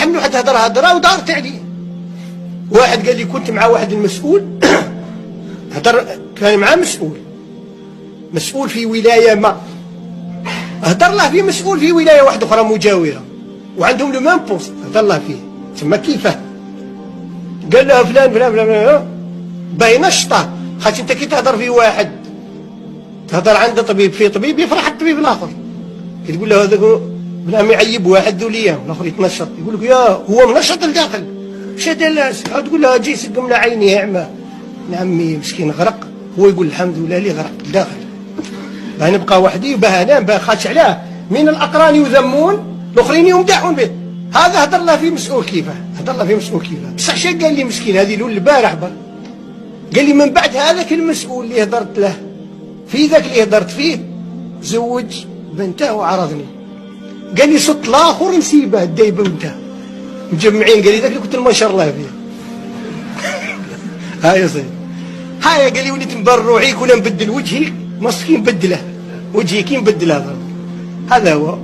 شحال من واحد هضره ودارت عليه. واحد قال لي كنت مع واحد المسؤول كان معاه مسؤول في ولايه ما، هضر له فيه مسؤول في ولايه واحده اخرى مجاوره وعندهم لو ميم بوست، هضر له فيه تما كيفاه. قال له فلان فلان فلان باينه الشطار، خاطر انت كي تهضر في واحد تهضر عند طبيب في طبيب يفرح الطبيب الاخر، كي تقول له هذاك بلا ما يعيب واحد ذو الايام الاخر يتنشط يقول لك يا هو منشط لداخل شاد لاس، تقول له جي سقم له عينيه اعمى عمي مسكين غرق، هو يقول الحمد لله اللي غرق لداخل. باه نبقى وحدي وباه انام باه خاطش علاه من الاقران يذمون الاخرين يمدحون به. هذا هضر له في مسؤول كيفاه، هضر له في مسؤول كيفاه. بصح شا قال لي مسكين هذه لول البارح قال لي من بعد هذاك المسؤول اللي هضرت له في ذاك اللي هضرت فيه زوج بنته وعرضني، قال لي صوت الاخر نسيبه الدايبه بنته مجمعين، قال لي ذاك اللي كنت ما شاء الله فيه. هاي صيد هاي قال لي وليت نبرر روحي ولا نبدل وجهي مسكين بدله وجهي كي نبدل هذا هو.